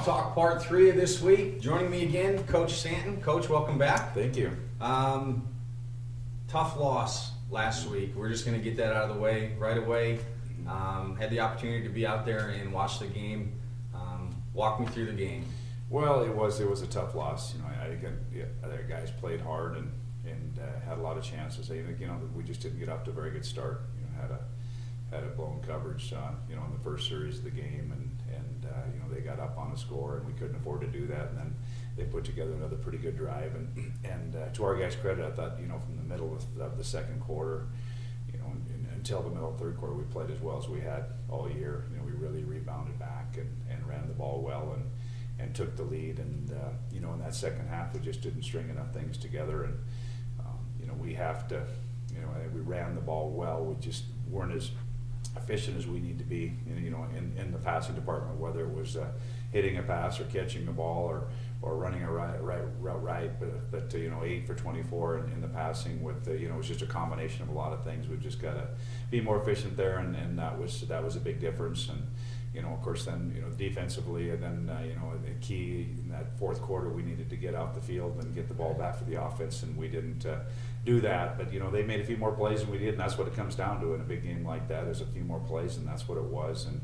Golf Talk Part 3 of this week. Joining me again, Coach Stanton. Coach, welcome back. Thank you. Tough loss last week. We're just going to get that out of the way right away. Had the opportunity to be out there and watch the game. Walk me through the game. Well, it was a tough loss. I think the guys played hard and had a lot of chances. I think we just didn't get off to a very good start. Had a blown coverage in the first series of the game, and they got up on a score, and we couldn't afford to do that. And then they put together another pretty good drive, and to our guys' credit, I thought from the middle of the second quarter, until the middle of the third quarter, we played as well as we had all year. We really rebounded back and ran the ball well and took the lead. And in that second half, we just didn't string enough things together. And we have to, we ran the ball well. We just weren't as efficient as we need to be, in the passing department, whether it was hitting a pass or catching the ball or running a route right, but 8 for 24 in the passing with it was just a combination of a lot of things. We've just got to be more efficient there, and that was a big difference. And of course, then defensively, and then the key in that fourth quarter, we needed to get off the field and get the ball back for the offense, and we didn't do that. But they made a few more plays than we did, and that's what it comes down to in a big game like that. There's a few more plays, and that's what it was. And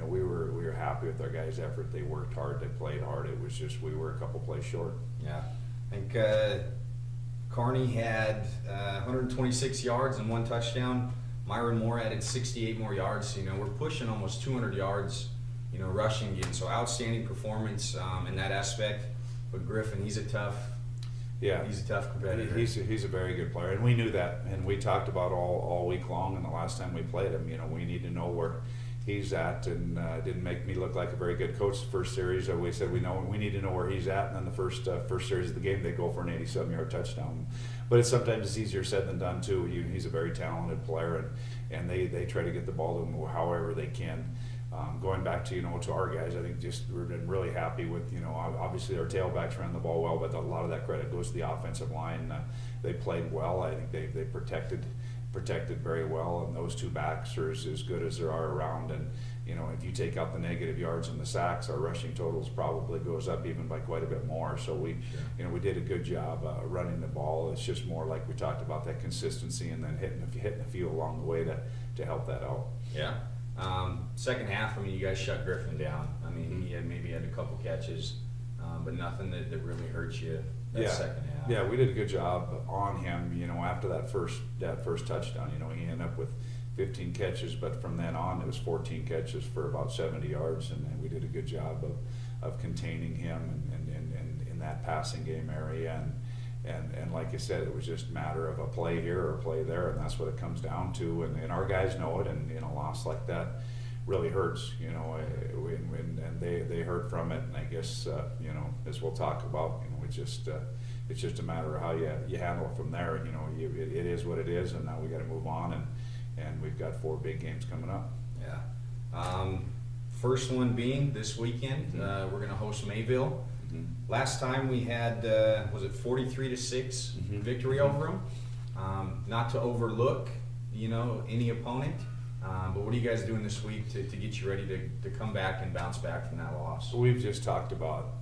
we were happy with our guys' effort. They worked hard, they played hard. It was just we were a couple plays short. Yeah, I think Kearney had 126 yards and 1 touchdown. Myron Moore added 68 more yards. We're pushing almost 200 yards, rushing again. So outstanding performance in that aspect. But Griffin, he's a tough competitor. He's a very good player, and we knew that, and we talked about all week long. And the last time we played him, we need to know where he's at, and it didn't make me look like a very good coach the first series. We said we need to know where he's at, and then the first series of the game they go for an 87-yard touchdown. But sometimes it's easier said than done too. He's a very talented player, and they try to get the ball to him however they can. Going back to to our guys, I think just we've been really happy with obviously our tailbacks ran the ball well, but a lot of that credit goes to the offensive line. They played well. I think they protected very well, and those two backs are as good as there are around. And if you take out the negative yards and the sacks, our rushing totals probably goes up even by quite a bit more. So we did a good job running the ball. It's just more like we talked about, that consistency, and then hitting a few along the way to help that out. Yeah. Second half, you guys shut Griffin down. He had a couple catches, but nothing that really hurt you second half. Yeah, we did a good job on him. After that first touchdown, he ended up with 15 catches, but from then on it was 14 catches for about 70 yards, and we did a good job of containing him and in that passing game area. And like I said, it was just a matter of a play here or a play there, and that's what it comes down to. And our guys know it, and a loss like that really hurts, and they hurt from it. And I guess as we'll talk about, it's just a matter of how you handle it from there. It is what it is, and now we got to move on, and we've got 4 big games coming up. Yeah. First one being this weekend. We're going to host Mayville. Last time we had, was it 43-6 victory over them? Not to overlook, any opponent, but what are you guys doing this week to get you ready to come back and bounce back from that loss? We've just talked about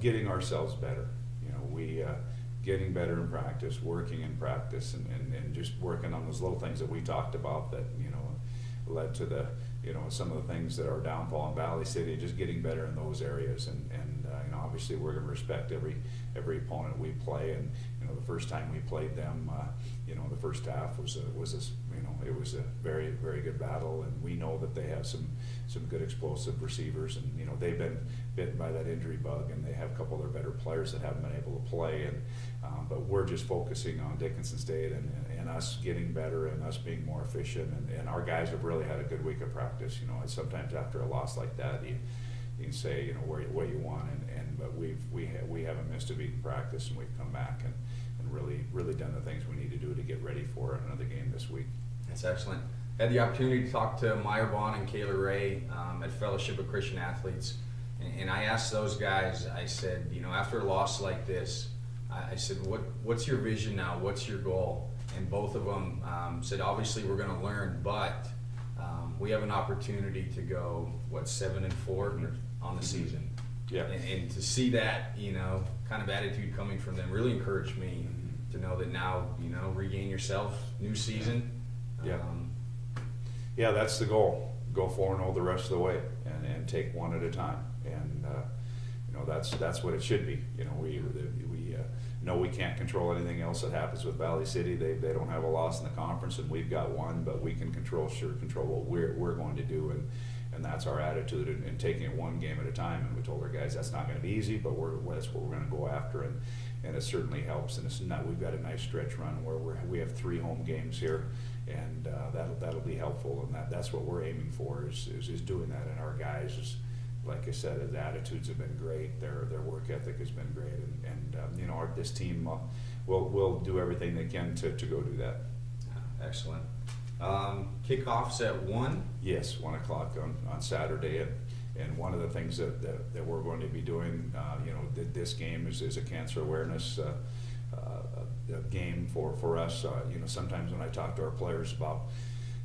getting ourselves better. Getting better in practice, working in practice, and just working on those little things that we talked about that led to the some of the things that are downfall in Valley City. Just getting better in those areas, and obviously we're going to respect every opponent we play. And the first time we played them, the first half was a very, very good battle, and we know that they have some good explosive receivers, and they've been bitten by that injury bug, and they have a couple of their better players that haven't been able to play. And but we're just focusing on Dickinson State and us getting better and us being more efficient, and our guys have really had a good week of practice. Sometimes after a loss like that, you can say what you want, but we haven't missed a beat in practice, and we've come back and really done the things we need to do to get ready for another game this week. That's excellent. Had the opportunity to talk to Meyer Vaughn and Kayla Ray at Fellowship of Christian Athletes, and I asked those guys, I said, after a loss like this, I said, what's your vision now? What's your goal? And both of them said, obviously we're going to learn, but we have an opportunity to go 7-4 on the season. Yeah. And to see that, kind of attitude coming from them really encouraged me to know that now, regain yourself, new season. Yeah. Yeah, that's the goal. Go 4-0 the rest of the way and take one at a time. And, that's what it should be. We know we can't control anything else that happens with Valley City. They don't have a loss in the conference, and we've got one, but we can control what we're going to do, and that's our attitude and taking it one game at a time. And we told our guys that's not going to be easy, but that's what we're going to go after, and it certainly helps. And we've got a nice stretch run where we have 3 home games here, and that'll be helpful, and that's what we're aiming for is doing that. And our guys is, like I said, his attitudes have been great. Their work ethic has been great, and this team will do everything they can to go do that. Excellent. Kickoffs at 1. Yes, 1 o'clock on Saturday, and one of the things that we're going to be doing, this game is a cancer awareness game for us. Sometimes when I talk to our players about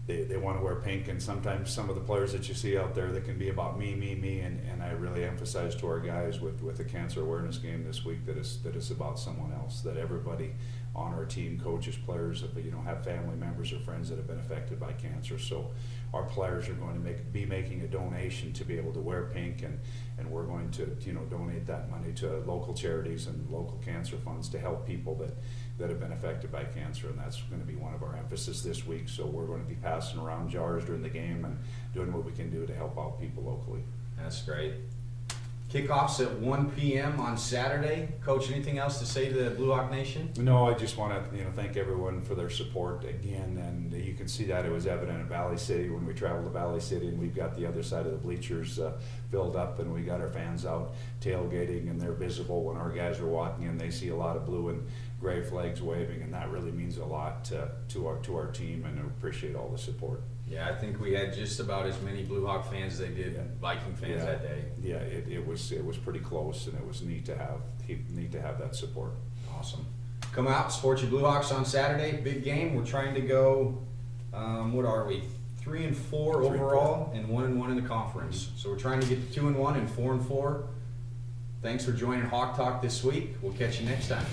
they want to wear pink, and sometimes some of the players that you see out there that can be about me, and I really emphasize to our guys with the cancer awareness game this week that it's about someone else, that everybody on our team, coaches, players, have family members or friends that have been affected by cancer. So our players are going to be making a donation to be able to wear pink, and we're going to donate that money to local charities and local cancer funds to help people that have been affected by cancer, and that's going to be one of our emphasis this week. So we're going to be passing around jars during the game and doing what we can do to help out people locally. That's great. Kickoffs at 1 p.m. on Saturday. Coach, anything else to say to the Blue Hawk Nation? No, I just want to thank everyone for their support again, and you can see that it was evident at Valley City when we traveled to Valley City, and we've got the other side of the bleachers filled up, and we got our fans out tailgating, and they're visible when our guys are walking in. They see a lot of blue and gray flags waving, and that really means a lot to our team, and I appreciate all the support. Yeah, I think we had just about as many Blue Hawk fans as they did Viking fans that day. Yeah, it was pretty close, and it was neat to have that support. Awesome. Come out, support your Blue Hawks on Saturday. Big game. We're trying to go. What are we? 3-4 overall, and 1-1 in the conference. Mm-hmm. So we're trying to get to 2-1 and 4-4. Thanks for joining Hawk Talk this week. We'll catch you next time.